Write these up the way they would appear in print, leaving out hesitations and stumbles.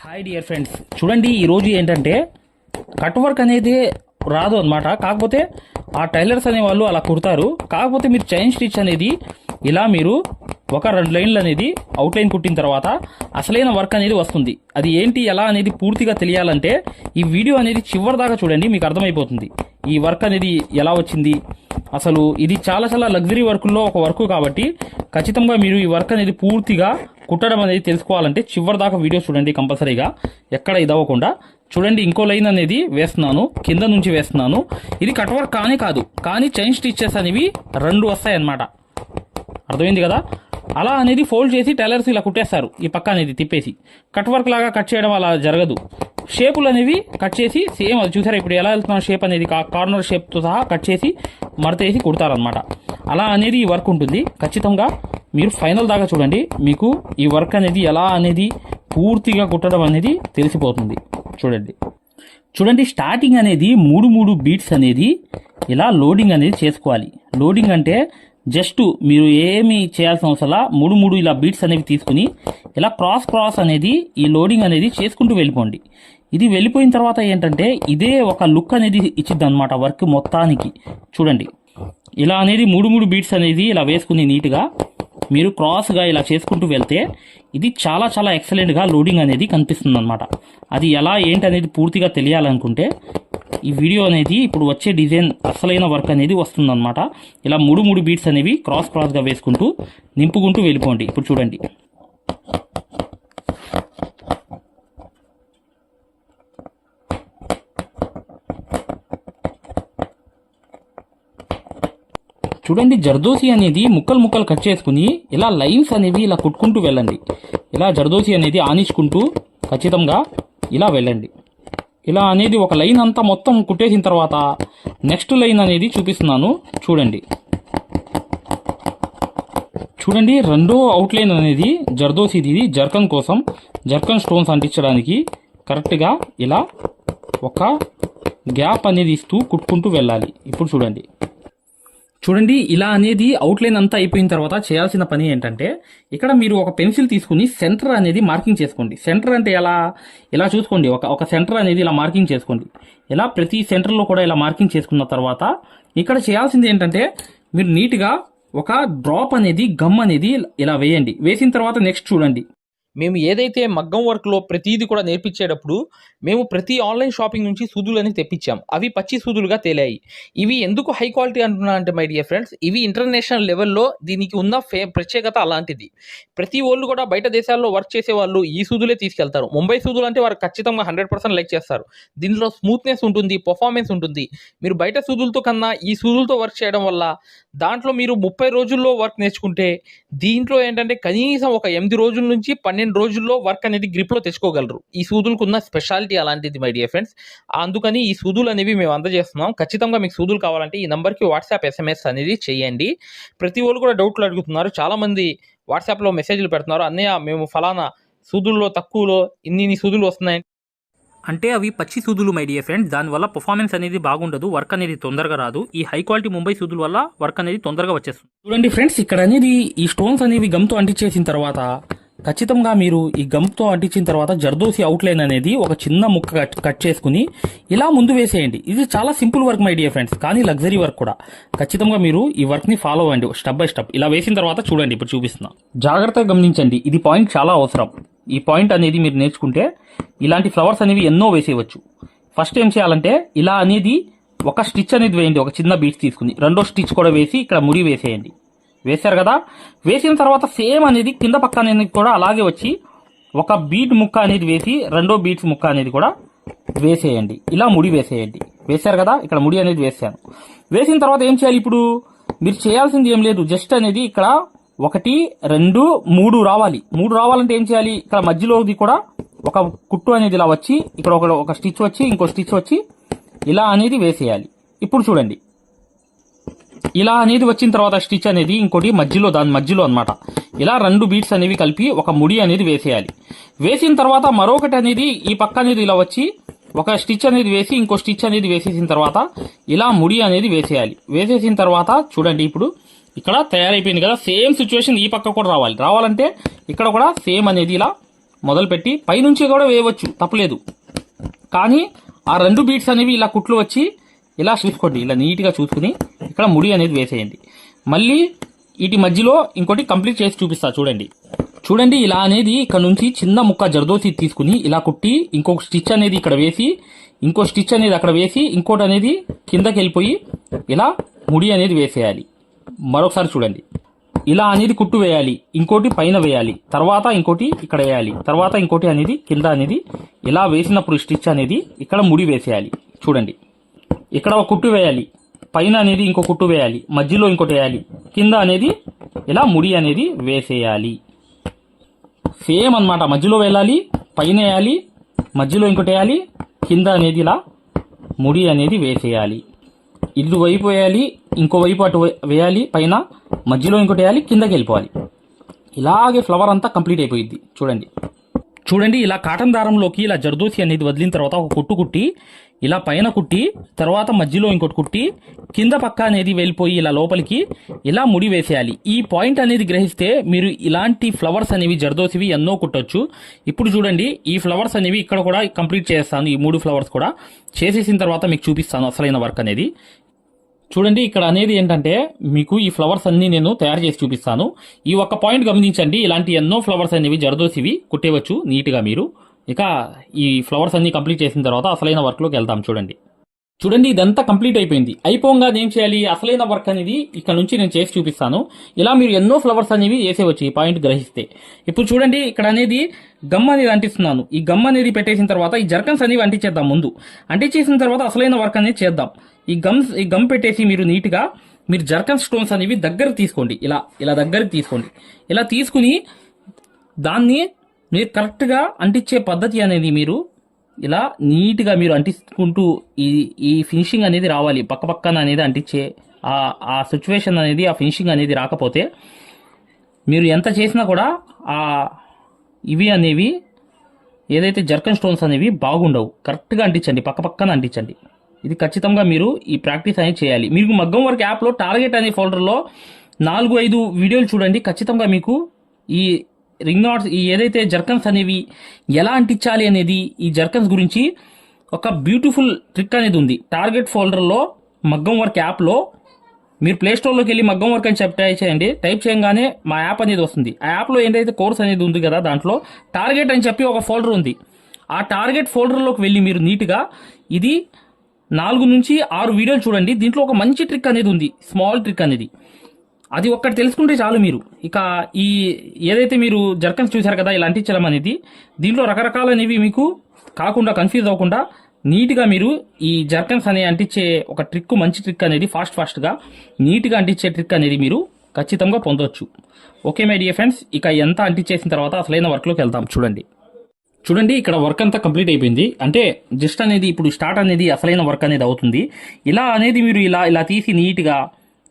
Hi dear friends, చూడండి ఈరోజు ఏంటంటే కట్ వర్క్ అనేది రాదు అనమాట. కాకపోతే ఆ టైలర్స్ అనే వాళ్ళు అలా కుడతారు. కాకపోతే మీరు చైన్ స్టిచ్ అనేది ఇలా మీరు ఒక 2 లైన్లు అనేది అవుట్లైన్ కుట్టిన తర్వాత అసలైన వర్క్ అనేది వస్తుంది. అది ఏంటి ఎలా అనేది పూర్తిగా తెలియాలంటే ఈ వీడియో అనేది చివరి దాకా చూడండి, మీకు అర్థమైపోతుంది ఈ వర్క్ అనేది ఎలా వచ్చింది. అసలు ఇది చాలా లగ్జరీ వర్కుల్లో ఒక వర్క్ కాబట్టి ఖచ్చితంగా మీరు ఈ వర్క్ అనేది పూర్తిగా కుట్టడం అనేది తెలుసుకోవాలంటే చివరి దాకా వీడియో చూడండి కంపల్సరీగా, ఎక్కడ ఇదవ్వకుండా చూడండి. ఇంకో లైన్ అనేది వేస్తున్నాను, కింద నుంచి వేస్తున్నాను. ఇది కట్ వర్క్ కాదు, కానీ చైన్ స్టిచెస్ అనేవి 2 వస్తాయి అన్నమాట. అర్థమైంది కదా? అలా అనేది ఫోల్డ్ చేసి టైలర్స్ ఇలా కుట్టేస్తారు. ఈ పక్క అనేది తిప్పేసి కట్ వర్క్ లాగా కట్ చేయడం అలా జరగదు. షేపులు అనేవి కట్ చేసి సేమ్ అది చూసారా ఇప్పుడు ఎలా వెళ్తున్న షేప్ అనేది కార్నర్ షేప్తో సహా కట్ చేసి మడతేసి కుడతారనమాట. అలా అనేది ఈ వర్క్ ఉంటుంది. ఖచ్చితంగా మీరు ఫైనల్ దాకా చూడండి, మీకు ఈ వర్క్ అనేది ఎలా అనేది పూర్తిగా కుట్టడం అనేది తెలిసిపోతుంది. చూడండి స్టార్టింగ్ అనేది 3 బీట్స్ అనేది ఇలా లోడింగ్ అనేది చేసుకోవాలి. లోడింగ్ అంటే జస్ట్ మీరు ఏమి చేయాల్సిన అవసరం, 3 ఇలా బీట్స్ అనేవి తీసుకుని ఇలా క్రాస్ అనేది ఈ లోడింగ్ అనేది చేసుకుంటూ వెళ్ళిపోండి. ఇది వెళ్ళిపోయిన తర్వాత ఏంటంటే ఇదే ఒక లుక్ అనేది ఇచ్చిద్ది అనమాట వర్క్ మొత్తానికి. చూడండి ఇలా అనేది 3 బీట్స్ అనేది ఇలా వేసుకుని నీట్గా మీరు క్రాస్గా ఇలా చేసుకుంటూ వెళ్తే ఇది చాలా ఎక్సలెంట్గా లోడింగ్ అనేది కనిపిస్తుంది అనమాట. అది ఎలా ఏంటి అనేది పూర్తిగా తెలియాలనుకుంటే ఈ వీడియో అనేది ఇప్పుడు వచ్చే డిజైన్ అసలైన వర్క్ అనేది వస్తుందన్నమాట. ఇలా 3 బీట్స్ అనేవి క్రాస్గా వేసుకుంటూ నింపుకుంటూ వెళ్ళిపోండి. ఇప్పుడు చూడండి జర్దోసి అనేది ముక్కలు కట్ చేసుకుని ఇలా లైన్స్ అనేవి ఇలా కుట్టుకుంటూ వెళ్ళండి. ఇలా జర్దోసి అనేది ఆనించుకుంటూ ఖచ్చితంగా ఇలా వెళ్ళండి. ఇలా అనేది ఒక లైన్ అంతా మొత్తం కుట్టేసిన తర్వాత నెక్స్ట్ లైన్ అనేది చూపిస్తున్నాను. చూడండి రెండో అవుట్లైన్ అనేది జర్దోసిది, ఇది జర్కన్ స్టోన్స్ అంటించడానికి కరెక్ట్గా ఇలా ఒక గ్యాప్ అనేది ఇస్తూ కుట్టుకుంటూ వెళ్ళాలి. ఇప్పుడు చూడండి ఇలా అనేది అవుట్లైన్ అంతా అయిపోయిన తర్వాత చేయాల్సిన పని ఏంటంటే ఇక్కడ మీరు ఒక పెన్సిల్ తీసుకుని సెంటర్ అనేది మార్కింగ్ చేసుకోండి. సెంటర్ అంటే ఇలా చూసుకోండి, ఒక సెంటర్ అనేది ఇలా మార్కింగ్ చేసుకోండి. ఇలా ప్రతి సెంటర్లో కూడా ఇలా మార్కింగ్ చేసుకున్న తర్వాత ఇక్కడ చేయాల్సింది ఏంటంటే మీరు నీట్గా ఒక డ్రాప్ అనేది గమ్ అనేది ఇలా వేయండి. వేసిన తర్వాత నెక్స్ట్ చూడండి, మేము ఏదైతే మగ్గం వర్క్లో ప్రతిదీ కూడా నేర్పించేటప్పుడు మేము ప్రతి ఆన్లైన్ షాపింగ్ నుంచి సూదులని తెప్పించాం. అవి పచ్చి సూదులుగా తేలాయి. ఇవి ఎందుకు హై క్వాలిటీ అంటున్నా అంటే మై డియర్ ఫ్రెండ్స్, ఇవి ఇంటర్నేషనల్ లెవెల్లో దీనికి ఉన్న ప్రత్యేకత అలాంటిది. ప్రతి వాళ్ళు కూడా బయట దేశాల్లో వర్క్ చేసే వాళ్ళు ఈ సూదులే తీసుకెళ్తారు. ముంబై సూదులు అంటే వారు ఖచ్చితంగా 100% లైక్ చేస్తారు. దీనిలో స్మూత్నెస్ ఉంటుంది, పర్ఫార్మెన్స్ ఉంటుంది. మీరు బయట సూదులతో కన్నా ఈ సూదులతో వర్క్ చేయడం వల్ల దాంట్లో మీరు 30 రోజుల్లో వర్క్ నేర్చుకుంటే దీంట్లో ఏంటంటే కనీసం ఒక 8 రోజుల నుంచి 12 రోజుల్లో వర్క్ అనేది గ్రిప్లో తెచ్చుకోగలరు. ఈ సూదులకు ఉన్న స్పెషాలిటీ అలాంటిది మై డియర్ ఫ్రెండ్స్. అందుకని ఈ సూదులు అనేవి మేము అందజేస్తున్నాం. ఖచ్చితంగా మీకు సూదులు కావాలంటే ఈ నెంబర్కి వాట్సాప్ SMS అనేది చేయండి. ప్రతి వాళ్ళు కూడా డౌట్లు అడుగుతున్నారు. చాలామంది వాట్సాప్లో మెసేజ్లు పెడుతున్నారు, అన్నయ్య మేము ఫలానా సూదుల్లో తక్కువలో ఇన్ని సూదులు వస్తున్నాయి అంటే అవి పచ్చి సూదులు మై డియర్ ఫ్రెండ్స్. దానివల్ల పర్ఫార్మెన్స్ అనేది బాగుండదు, వర్క్ అనేది తొందరగా రాదు. ఈ హై క్వాలిటీ ముంబై సూదుల వల్ల వర్క్ అనేది తొందరగా వచ్చేస్తుంది. చూడండి ఫ్రెండ్స్, ఇక్కడ అనేది ఈ స్టోన్స్ అనేవి గమ్తో అంటించేసిన తర్వాత ఖచ్చితంగా మీరు ఈ గమ్తో అంటించిన తర్వాత జర్దోసి అవుట్లైన్ అనేది ఒక చిన్న ముక్క కట్ చేసుకుని ఇలా ముందు వేసేయండి. ఇది చాలా simple work my dear friends, కానీ లగ్జరీ వర్క్ కూడా. ఖచ్చితంగా మీరు ఈ వర్క్ ని ఫాలో అవ్వండి స్టెప్ బై స్టెప్. ఇలా వేసిన తర్వాత చూడండి, ఇప్పుడు చూపిస్తున్నా, జాగ్రత్తగా గమనించండి. ఇది పాయింట్ చాలా అవసరం. ఈ పాయింట్ అనేది మీరు నేర్చుకుంటే ఇలాంటి ఫ్లవర్స్ అనేవి ఎన్నో వేసేయవచ్చు. ఫస్ట్ ఏం చేయాలంటే ఇలా అనేది ఒక స్టిచ్ అనేది వేయండి, ఒక చిన్న బీట్స్ తీసుకుని. రెండో స్టిచ్ కూడా వేసి ఇక్కడ ముడి వేసేయండి. వేశారు కదా? వేసిన తర్వాత సేమ్ అనేది కింద పక్క అనేది కూడా అలాగే వచ్చి ఒక బీట్ ముక్క అనేది వేసి రెండో బీట్స్ ముక్క అనేది కూడా వేసేయండి. ఇలా ముడి వేసేయండి. వేశారు కదా? ఇక్కడ ముడి అనేది వేసాను. వేసిన తర్వాత ఏం చేయాలి, ఇప్పుడు మీరు చేయాల్సింది ఏం లేదు, జస్ట్ అనేది ఇక్కడ 1 2 3 రావాలి. 3 రావాలంటే ఏం చేయాలి, ఇక్కడ మధ్యలోది కూడా ఒక కుట్టు అనేది ఇలా వచ్చి ఇక్కడ ఒక స్టిచ్ వచ్చి ఇంకో స్టిచ్ వచ్చి ఇలా అనేది వేసేయాలి. ఇప్పుడు చూడండి, ఇలా అనేది వచ్చిన తర్వాత స్టిచ్ అనేది ఇంకోటి దాని మధ్యలో అన్నమాట. ఇలా 2 బీట్స్ అనేవి కలిపి ఒక ముడి అనేది వేసేయాలి. వేసిన తర్వాత మరొకటి అనేది ఈ పక్క అనేది ఇలా వచ్చి ఒక స్టిచ్ అనేది వేసి ఇంకో స్టిచ్ అనేది వేసేసిన తర్వాత ఇలా ముడి అనేది వేసేయాలి. వేసేసిన తర్వాత చూడండి, ఇప్పుడు ఇక్కడ తయారైపోయింది కదా. సేమ్ సిచ్యువేషన్ ఈ పక్క కూడా రావాలంటే ఇక్కడ కూడా సేమ్ అనేది ఇలా మొదలుపెట్టి పైనుంచి కూడా వేయవచ్చు, తప్పలేదు. కానీ ఆ 2 బీట్స్ అనేవి ఇలా కుట్లు వచ్చి ఇలా చూసుకోండి, ఇలా నీట్గా చూసుకుని ఇక్కడ ముడి అనేది వేసేయండి. మళ్ళీ వీటి మధ్యలో ఇంకోటి కంప్లీట్ చేసి చూపిస్తా చూడండి. ఇలా అనేది ఇక్కడ నుంచి చిన్న ముక్క జర్దోసి తీసుకుని ఇలా కుట్టి ఇంకొక స్టిచ్ అనేది ఇక్కడ వేసి, ఇంకో స్టిచ్ అనేది అక్కడ వేసి, ఇంకోటి అనేది కిందకి వెళ్ళిపోయి ఇలా ముడి అనేది వేసేయాలి. మరొకసారి చూడండి, ఇలా అనేది కుట్టు వేయాలి, ఇంకోటి పైన వేయాలి, తర్వాత ఇంకోటి ఇక్కడ వేయాలి, తర్వాత ఇంకోటి అనేది కింద అనేది ఇలా వేసినప్పుడు స్టిచ్ అనేది ఇక్కడ ముడి వేసేయాలి. చూడండి, ఇక్కడ ఒక కుట్టు వేయాలి, పైన అనేది ఇంకో కుట్టు వేయాలి, మధ్యలో ఇంకోటి వేయాలి, కింద అనేది ఇలా ముడి అనేది వేసేయాలి. సేమ్ అన్నమాట, మధ్యలో వెళ్ళాలి, పైన వేయాలి, మధ్యలో ఇంకోటి వేయాలి, కింద అనేది ఇలా ముడి అనేది వేసేయాలి. ఇటు వైపు వేయాలి, ఇంకో వైపు అటు వేయాలి, పైన మధ్యలో ఇంకోటి వేయాలి, కిందకి వెళ్ళిపోవాలి. ఇలాగే ఫ్లవర్ అంతా కంప్లీట్ అయిపోయింది. చూడండి ఇలా కాటన్ దారంలోకి ఇలా జర్దోసి అనేది వదిలిన తర్వాత ఒక కుట్టు కుట్టి ఇలా పైన కుట్టి, తర్వాత మధ్యలో ఇంకోటి కుట్టి, కింద పక్క అనేది వెళ్ళిపోయి ఇలా లోపలికి ఇలా ముడి వేసేయాలి. ఈ పాయింట్ అనేది గ్రహిస్తే మీరు ఇలాంటి ఫ్లవర్స్ అనేవి జర్దోసివి ఎన్నో కుట్టొచ్చు. ఇప్పుడు చూడండి, ఈ ఫ్లవర్స్ అనేవి ఇక్కడ కూడా కంప్లీట్ చేస్తాను. ఈ 3 ఫ్లవర్స్ కూడా చేసేసిన తర్వాత మీకు చూపిస్తాను అసలైన వర్క్ అనేది. చూడండి, ఇక్కడ అనేది ఏంటంటే మీకు ఈ ఫ్లవర్స్ అన్ని నేను తయారు చేసి చూపిస్తాను. ఈ ఒక్క పాయింట్ గమనించండి, ఇలాంటి ఎన్నో ఫ్లవర్స్ అనేవి జర్దోసివి కుట్టేవచ్చు నీట్గా మీరు. ఇక ఈ ఫ్లవర్స్ అన్ని కంప్లీట్ చేసిన తర్వాత అసలైన వర్క్లోకి వెళ్తాం. చూడండి ఇదంతా కంప్లీట్ అయిపోయింది. అయిపోగా ఏం చేయాలి, అసలైన వర్క్ అనేది ఇక్కడ నుంచి నేను చేసి చూపిస్తాను. ఇలా మీరు ఎన్నో ఫ్లవర్స్ అనేవి వేసేవచ్చు ఈ పాయింట్ గ్రహిస్తే. ఇప్పుడు చూడండి, ఇక్కడ అనేది గమ్ అనేది అంటిస్తున్నాను. ఈ గమ్ అనేది పెట్టేసిన తర్వాత ఈ జర్కన్స్ అనేవి అంటించేద్దాం. ముందు అంటించేసిన తర్వాత అసలైన వర్క్ అనేది చేద్దాం. ఈ గమ్ పెట్టేసి మీరు నీట్గా మీరు జర్కన్ స్టోన్స్ అనేవి దగ్గర తీసుకోండి. ఇలా దగ్గరికి తీసుకోండి. ఇలా తీసుకుని దాన్ని మీరు కరెక్ట్గా అంటించే పద్ధతి అనేది మీరు ఇలా నీట్గా మీరు అంటించుకుంటూ ఈ ఫినిషింగ్ అనేది రావాలి. పక్కన అనేది అంటించే ఆ సిచ్యువేషన్ అనేది, ఆ ఫినిషింగ్ అనేది రాకపోతే మీరు ఎంత చేసినా కూడా ఇవి అనేవి ఏదైతే జర్కన్ స్టోన్స్ అనేవి బాగుండవు. కరెక్ట్గా అంటించండి, పక్కన అంటించండి. ఇది ఖచ్చితంగా మీరు ఈ ప్రాక్టీస్ అనేది చేయాలి. మీకు మగ్గం వర్క్ యాప్లో టార్గెట్ అనే ఫోల్డర్లో 4-5 వీడియోలు చూడండి. ఖచ్చితంగా మీకు ఈ రింగ్ నాట్స్, ఈ ఏదైతే జర్కన్స్ అనేవి ఎలా అంటించాలి అనేది, ఈ జర్కన్స్ గురించి ఒక బ్యూటిఫుల్ ట్రిక్ అనేది ఉంది. టార్గెట్ ఫోల్డర్లో మగ్గం వర్క్ యాప్లో మీరు ప్లే స్టోర్లోకి వెళ్ళి మగ్గం వర్క్ అని టైప్ చేయండి. టైప్ చేయగానే మా యాప్ అనేది వస్తుంది. ఆ యాప్లో ఏంటైతే కోర్స్ అనేది ఉంది కదా, దాంట్లో టార్గెట్ అని చెప్పి ఒక ఫోల్డర్ ఉంది. ఆ టార్గెట్ ఫోల్డర్లోకి వెళ్ళి మీరు నీట్గా ఇది 4-6 వీడియోలు చూడండి. దీంట్లో ఒక మంచి ట్రిక్ అనేది ఉంది, స్మాల్ ట్రిక్ అనేది. అది ఒక్కటి తెలుసుకుంటే చాలు. మీరు ఇక ఈ ఏదైతే మీరు జర్కన్స్ చూశారు కదా ఇలా అంటించడం అనేది, దీంట్లో రకరకాలనేవి మీకు కాకుండా, కన్ఫ్యూజ్ అవ్వకుండా నీట్గా మీరు ఈ జర్కన్స్ అనే అంటించే ఒక ట్రిక్, మంచి ట్రిక్ అనేది ఫాస్ట్గా నీట్గా అంటించే ట్రిక్ అనేది మీరు ఖచ్చితంగా పొందొచ్చు. ఓకే మై డియర్ ఫ్రెండ్స్, ఇక ఎంత అంటించేసిన తర్వాత అసలైన వర్క్లోకి వెళ్తాం. చూడండి ఇక్కడ వర్క్ అంతా కంప్లీట్ అయిపోయింది. అంటే జస్ట్ అనేది ఇప్పుడు స్టార్ట్ అనేది అసలైన వర్క్ అనేది అవుతుంది. ఇలా అనేది మీరు ఇలా తీసి నీట్గా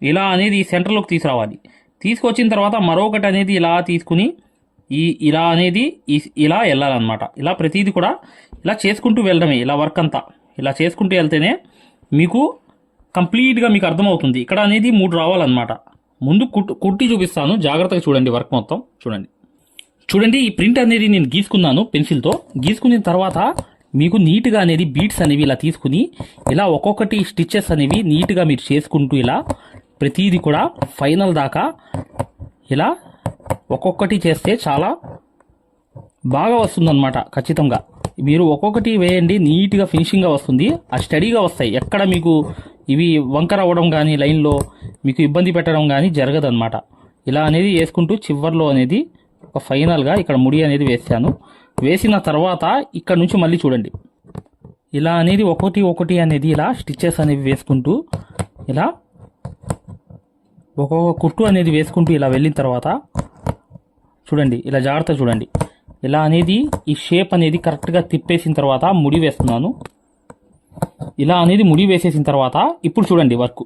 ఇలా అనేది సెంటర్లోకి తీసుకురావాలి. తీసుకొచ్చిన తర్వాత మరొకటి అనేది ఇలా తీసుకుని ఇలా అనేది ఇలా వెళ్ళాలన్నమాట. ఇలా ప్రతిదీ కూడా ఇలా చేసుకుంటూ వెళ్ళడమే. ఇలా వర్క్ అంతా ఇలా చేసుకుంటూ వెళ్తేనే మీకు కంప్లీట్గా మీకు అర్థమవుతుంది. ఇక్కడ అనేది 3 రావాలన్నమాట. ముందు కుట్టి చూపిస్తాను, జాగ్రత్తగా చూడండి వర్క్ మొత్తం. చూడండి ఈ ప్రింట్ అనేది నేను గీసుకున్నాను పెన్సిల్తో. గీసుకున్న తర్వాత మీకు నీట్గా అనేది బీట్స్ అనేవి ఇలా తీసుకుని ఇలా ఒక్కొక్కటి స్టిచెస్ అనేవి నీట్గా మీరు చేసుకుంటూ ఇలా ప్రతిదీ కూడా ఫైనల్ దాకా ఇలా ఒక్కొక్కటి చేస్తే చాలా బాగా వస్తుందన్నమాట. ఖచ్చితంగా మీరు ఒక్కొక్కటి వేయండి, నీట్గా ఫినిషింగ్గా వస్తుంది. ఆ స్టడీగా వస్తాయి. ఎక్కడ మీకు ఇవి వంకర అవ్వడం కానీ, లైన్లో మీకు ఇబ్బంది పెట్టడం కానీ జరగదన్నమాట. ఇలా అనేది వేసుకుంటూ చివర్లో అనేది ఒక ఫైనల్గా ఇక్కడ ముడి అనేది వేసాను. వేసిన తర్వాత ఇక్కడ నుంచి మళ్ళీ చూడండి, ఇలా అనేది ఒకటి అనేది ఇలా స్టిచెస్ అనేవి వేసుకుంటూ ఇలా ఒక్కొక్క కుట్టు అనేది వేసుకుంటూ ఇలా వెళ్ళిన తర్వాత చూడండి, ఇలా జాగ్రత్త చూడండి. ఇలా అనేది ఈ షేప్ అనేది కరెక్ట్గా తిప్పేసిన తర్వాత ముడి వేస్తున్నాను. ఇలా అనేది ముడి వేసేసిన తర్వాత ఇప్పుడు చూడండి వర్క్.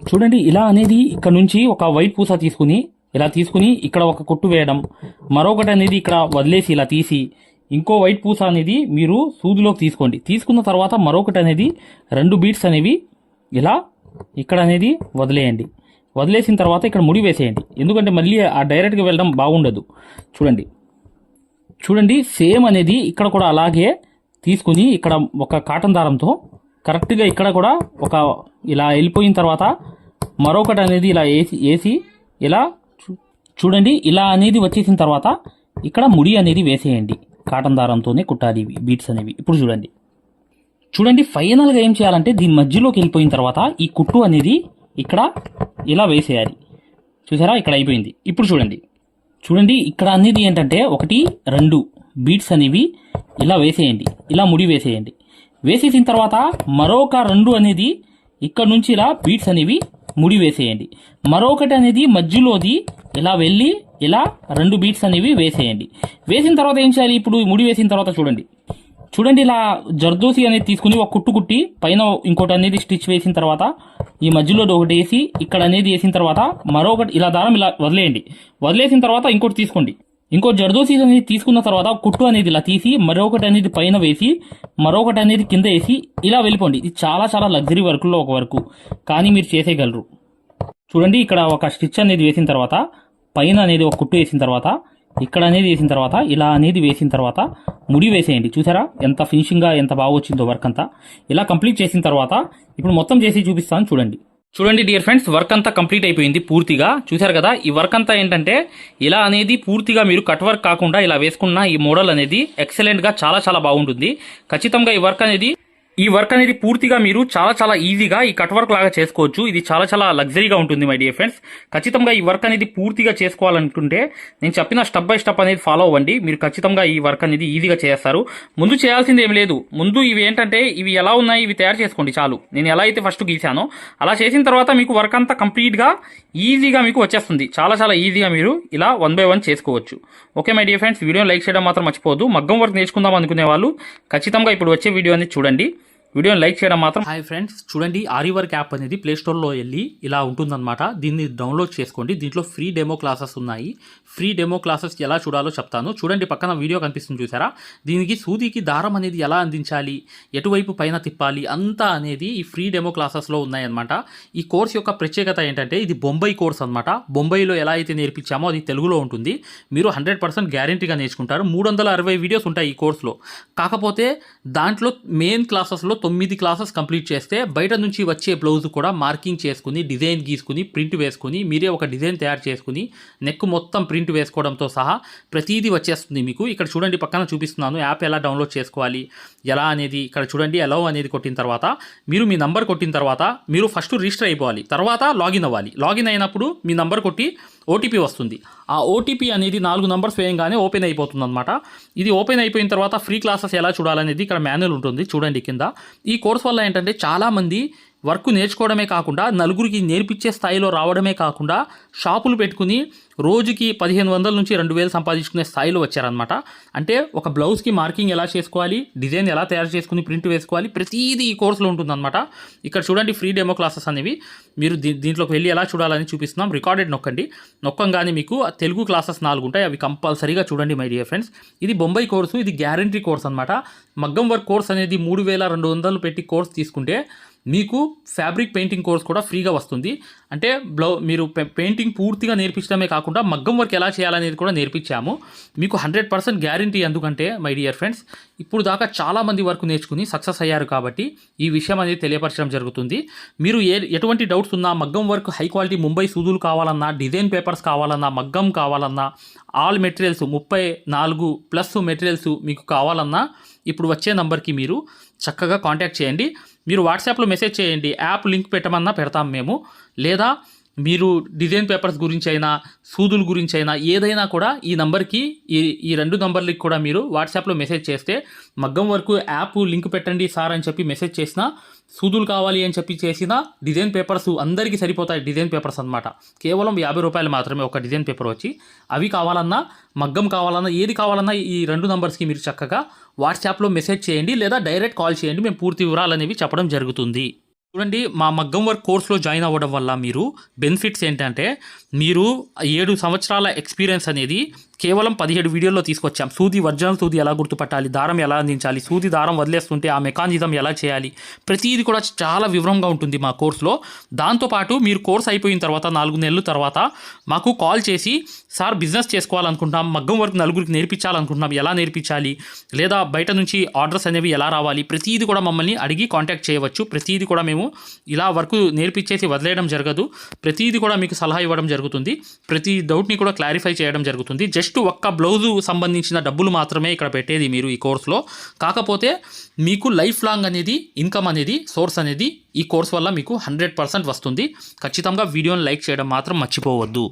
చూడండి ఇలా అనేది ఇక్కడ నుంచి ఒక వైట్ పూస తీసుకుని ఇలా తీసుకుని ఇక్కడ ఒక కుట్టు వేయడం, మరొకటి అనేది ఇక్కడ వదిలేసి ఇలా తీసి ఇంకో వైట్ పూస అనేది మీరు సూదిలోకి తీసుకోండి. తీసుకున్న తర్వాత మరొకటి అనేది 2 బీట్స్ అనేవి ఇలా ఇక్కడ అనేది వదిలేయండి. వదిలేసిన తర్వాత ఇక్కడ ముడి వేసేయండి. ఎందుకంటే మళ్ళీ ఆ డైరెక్ట్గా వెళ్ళడం బాగుండదు. చూడండి చూడండి సేమ్ అనేది ఇక్కడ కూడా అలాగే తీసుకుని ఇక్కడ ఒక కాటన్ దారంతో కరెక్ట్గా ఇక్కడ కూడా ఒక ఇలా వెళ్ళిపోయిన తర్వాత మరొకటి అనేది ఇలా వేసి ఇలా చూడండి ఇలా అనేది వచ్చేసిన తర్వాత ఇక్కడ ముడి అనేది వేసేయండి. కాటన్ దారంతోనే కుట్టాలి బీట్స్ అనేవి. ఇప్పుడు చూడండి ఫైనల్గా ఏం చేయాలంటే దీని మధ్యలోకి వెళ్ళిపోయిన తర్వాత ఈ కుట్టు అనేది ఇక్కడ ఇలా వేసేయాలి. చూసారా ఇక్కడ అయిపోయింది. ఇప్పుడు చూడండి ఇక్కడ అనేది ఏంటంటే 1 2 బీట్స్ అనేవి ఇలా వేసేయండి. ఇలా ముడి వేసేయండి. వేసేసిన తర్వాత మరొక 2 అనేది ఇక్కడ నుంచి ఇలా బీట్స్ అనేవి ముడి వేసేయండి. మరొకటి అనేది మధ్యలోది ఇలా వెళ్ళి ఇలా 2 బీట్స్ అనేవి వేసేయండి. వేసిన తర్వాత ఏం చేయాలి? ఇప్పుడు ముడి వేసిన తర్వాత చూడండి ఇలా జర్దోసి అనేది తీసుకుని ఒక కుట్టు కుట్టి పైన ఇంకోటి అనేది స్టిచ్ వేసిన తర్వాత ఈ మధ్యలో ఒకటి వేసి ఇక్కడ అనేది వేసిన తర్వాత మరొకటి ఇలా దారం ఇలా వదిలేసిన తర్వాత ఇంకోటి తీసుకోండి. ఇంకో జర్దోసి అనేది తీసుకున్న తర్వాత కుట్టు అనేది ఇలా తీసి మరొకటి అనేది పైన వేసి మరొకటి అనేది కింద వేసి ఇలా వెళ్ళిపోండి. ఇది చాలా చాలా లగ్జరీ వర్క్లో ఒక వర్క్, కానీ మీరు చేసేయగలరు. చూడండి ఇక్కడ ఒక స్టిచ్ అనేది వేసిన తర్వాత పైన అనేది ఒక కుట్టు వేసిన తర్వాత ఇక్కడ అనేది వేసిన తర్వాత ఇలా అనేది వేసిన తర్వాత ముడి వేసేయండి. చూసారా ఎంత ఫినిషింగ్గా ఎంత బాగా వచ్చిందో వర్క్ అంతా. ఇలా కంప్లీట్ చేసిన తర్వాత ఇప్పుడు మొత్తం చేసి చూపిస్తాను. చూడండి డియర్ ఫ్రెండ్స్, వర్క్ అంతా కంప్లీట్ అయిపోయింది పూర్తిగా. చూసారు కదా, ఈ వర్క్ అంతా ఏంటంటే ఇలా అనేది పూర్తిగా మీరు కట్ వర్క్ కాకుండా ఇలా వేసుకున్న ఈ మోడల్ అనేది ఎక్సలెంట్గా చాలా చాలా బాగుంటుంది. ఖచ్చితంగా ఈ వర్క్ అనేది పూర్తిగా మీరు చాలా చాలా ఈజీగా ఈ కట్ వర్క్ లాగా చేసుకోవచ్చు. ఇది చాలా చాలా లగ్జరీగా ఉంటుంది మై డియర్ ఫ్రెండ్స్. ఖచ్చితంగా ఈ వర్క్ అనేది పూర్తిగా చేసుకోవాలనుకుంటే నేను చెప్పిన స్టెప్ బై స్టెప్ అనేది ఫాలో అవ్వండి. మీరు ఖచ్చితంగా ఈ వర్క్ అనేది ఈజీగా చేస్తారు. ముందు చేయాల్సింది ఏం లేదు. ముందు ఇవి ఏంటంటే ఇవి ఎలా ఉన్నాయి ఇవి తయారు చేసుకోండి చాలు. నేను ఎలా అయితే ఫస్ట్ గీసానో అలా చేసిన తర్వాత మీకు వర్క్ అంతా కంప్లీట్గా ఈజీగా మీకు వచ్చేస్తుంది. చాలా చాలా ఈజీగా మీరు ఇలా 1 by 1 చేసుకోవచ్చు. ఓకే మై డియర్ ఫ్రెండ్స్, వీడియోని లైక్ చేయడం మాత్రం మర్చిపోవద్దు. మగ్గం వర్క్ నేర్చుకుందాం అనుకునే వాళ్ళు ఖచ్చితంగా ఇప్పుడు వచ్చే వీడియో అనేది చూడండి. వీడియోని లైక్ చేయడం మాత్రం. హాయ్ ఫ్రెండ్స్, చూడండి ఆరి వర్క్ యాప్ అనేది ప్లే స్టోర్లో వెళ్ళి ఇలా ఉంటుందన్నమాట. దీన్ని డౌన్లోడ్ చేసుకోండి. దీంట్లో ఫ్రీ డెమో క్లాసెస్ ఉన్నాయి. ఫ్రీ డెమో క్లాసెస్ ఎలా చూడాలో చెప్తాను. చూడండి పక్కన వీడియో కనిపిస్తుంది చూసారా, దీనికి సూదికి దారం అనేది ఎలా అందించాలి, ఎటువైపు పైన తిప్పాలి అంతా అనేది ఈ ఫ్రీ డెమో క్లాసెస్లో ఉన్నాయన్నమాట. ఈ కోర్స్ యొక్క ప్రత్యేకత ఏంటంటే ఇది బొంబాయి కోర్స్ అనమాట. బొంబాయిలో ఎలా అయితే నేర్పించామో అది తెలుగులో ఉంటుంది. మీరు 100% గ్యారంటీగా నేర్చుకుంటారు. 360 వీడియోస్ ఉంటాయి ఈ కోర్సులో. కాకపోతే దాంట్లో మెయిన్ క్లాసెస్లో 9 క్లాసెస్ కంప్లీట్ చేస్తే బయట నుంచి వచ్చే బ్లౌజ్ కూడా మార్కింగ్ చేసుకుని డిజైన్ గీసుకుని ప్రింట్ వేసుకుని మీరే ఒక డిజైన్ తయారు చేసుకుని నెక్ మొత్తం ప్రింట్ వేసుకోవడంతో సహా ప్రతిదీ వచ్చేస్తుంది మీకు. ఇక్కడ చూడండి పక్కన చూపిస్తున్నాను యాప్ ఎలా డౌన్లోడ్ చేసుకోవాలి ఎలా అనేది. ఇక్కడ చూడండి అలౌ అనేది కొట్టిన తర్వాత మీరు మీ నంబర్ కొట్టిన తర్వాత మీరు ఫస్ట్ రిజిస్టర్ అయిపోవాలి, తర్వాత లాగిన్ అవ్వాలి. లాగిన్ అయినప్పుడు మీ నంబర్ కొట్టి ఓటీపీ వస్తుంది. ఆ ఓటీపీ అనేది 4 నంబర్స్ వేయంగానే ఓపెన్ అయిపోతుంది అనమాట. ఇది ఓపెన్ అయిపోయిన తర్వాత ఫ్రీ క్లాసెస్ ఎలా చూడాలనేది ఇక్కడ మాన్యువల్ ఉంటుంది చూడండి కింద. ఈ కోర్స్ వల్ల ఏంటంటే చాలామంది వర్క్ నేర్చుకోవడమే కాకుండా నలుగురికి నేర్పించే స్థాయిలో రావడమే కాకుండా షాపులు పెట్టుకుని రోజుకి 1500 నుంచి 2000 సంపాదించుకునే స్థాయిలో వచ్చారనమాట. అంటే ఒక బ్లౌజ్కి మార్కింగ్ ఎలా చేసుకోవాలి, డిజైన్ ఎలా తయారు చేసుకుని ప్రింట్ వేసుకోవాలి, ప్రతిదీ ఈ కోర్సులో ఉంటుందన్నమాట. ఇక్కడ చూడండి ఫ్రీ డెమో క్లాసెస్ అనేవి మీరు దీంట్లోకి వెళ్ళి ఎలా చూడాలని చూపిస్తున్నాం. రికార్డెడ్ నొక్కంగానే మీకు తెలుగు క్లాసెస్ 4 ఉంటాయి. అవి కంపల్సరీగా చూడండి మై డియర్ ఫ్రెండ్స్. ఇది బొంబాయి కోర్సు, ఇది గ్యారంటీ కోర్స్ అనమాట. మగ్గం వర్క్ కోర్స్ అనేది 3200 పెట్టి కోర్స్ తీసుకుంటే మీకు ఫ్యాబ్రిక్ పెయింటింగ్ కోర్స్ కూడా ఫ్రీగా వస్తుంది. అంటే మీరు పెయింటింగ్ పూర్తిగా నేర్పించడమే కాకుండా మగ్గం వర్క్ ఎలా చేయాలనేది కూడా నేర్పించాము మీకు. 100% గ్యారంటీ. ఎందుకంటే మై డియర్ ఫ్రెండ్స్ ఇప్పుడు దాకా చాలామంది వర్క్ నేర్చుకుని సక్సెస్ అయ్యారు కాబట్టి ఈ విషయం అనేది తెలియపరచడం జరుగుతుంది. మీరు ఎటువంటి డౌట్స్ ఉన్నా, మగ్గం వర్క్ హై క్వాలిటీ ముంబై సూదులు కావాలన్నా, డిజైన్ పేపర్స్ కావాలన్నా, మగ్గం కావాలన్నా, ఆల్ మెటీరియల్స్ 34+ మెటీరియల్స్ మీకు కావాలన్నా ఇప్పుడు వచ్చే నంబర్కి మీరు చక్కగా కాంటాక్ట్ చేయండి. మీరు వాట్సాప్లో మెసేజ్ చేయండి, యాప్ లింక్ పెట్టమన్నా పెడతాం మేము. లేదా మీరు డిజైన్ పేపర్స్ గురించి అయినా సూదుల గురించి అయినా ఏదైనా కూడా ఈ నంబర్కి ఈ 2 నంబర్లకి కూడా మీరు వాట్సాప్లో మెసేజ్ చేస్తే మగ్గం వరకు యాప్ లింక్ పెట్టండి సార్ అని చెప్పి మెసేజ్ చేసినా, సూదులు కావాలి అని చెప్పి చేసిన డిజైన్ పేపర్స్ అందరికీ సరిపోతాయి. డిజైన్ పేపర్స్ అనమాట కేవలం 50 రూపాయలు మాత్రమే ఒక డిజైన్ పేపర్ వచ్చి. అవి కావాలన్నా, మగ్గం కావాలన్నా, ఏది కావాలన్నా ఈ 2 నంబర్స్కి మీరు చక్కగా వాట్సాప్లో మెసేజ్ చేయండి లేదా డైరెక్ట్ కాల్ చేయండి. మేము పూర్తి వివరాలు అనేవి చెప్పడం జరుగుతుంది. చూడండి మా మగ్గం వర్క్ కోర్సులో జాయిన్ అవ్వడం వల్ల మీరు బెనిఫిట్స్ ఏంటంటే మీరు 7 సంవత్సరాల ఎక్స్పీరియన్స్ అనేది కేవలం 17 వీడియోల్లో తీసుకొచ్చాం. సూది ఒరిజినల్ సూది ఎలా గుర్తుపట్టాలి, దారం ఎలా అందించాలి, సూది దారం వదిలేస్తుంటే ఆ మెకానిజం ఎలా చేయాలి, ప్రతిదీ కూడా చాలా వివరంగా ఉంటుంది మా కోర్సులో. దాంతోపాటు మీరు కోర్స్ అయిపోయిన తర్వాత 4 నెలల తర్వాత మాకు కాల్ చేసి సార్ బిజినెస్ చేసుకోవాలనుకుంటున్నాం, మగ్గం వర్క్ నలుగురికి నేర్పించాలనుకుంటున్నాం, ఎలా నేర్పించాలి, లేదా బయట నుంచి ఆర్డర్స్ అనేవి ఎలా రావాలి, ప్రతిదీ కూడా మమ్మల్ని అడిగి కాంటాక్ట్ చేయవచ్చు. ప్రతిదీ కూడా మేము ఇలా వర్క్ నేర్పించేసి వదిలేయడం జరగదు. ప్రతిదీ కూడా మీకు సలహా ఇవ్వడం జరుగుతుంది. ప్రతి డౌట్ని కూడా క్లారిఫై చేయడం జరుగుతుంది. జస్ట్ ఒక్క బ్లౌజు సంబంధించిన డబ్బులు మాత్రమే ఇక్కడ పెట్టేది మీరు ఈ కోర్సులో. కాకపోతే మీకు లైఫ్ లాంగ్ అనేది ఇన్కమ్ అనేది సోర్స్ అనేది ఈ కోర్స్ వల్ల మీకు 100% వస్తుంది. ఖచ్చితంగా వీడియోని లైక్ చేయడం మాత్రం మర్చిపోవద్దు.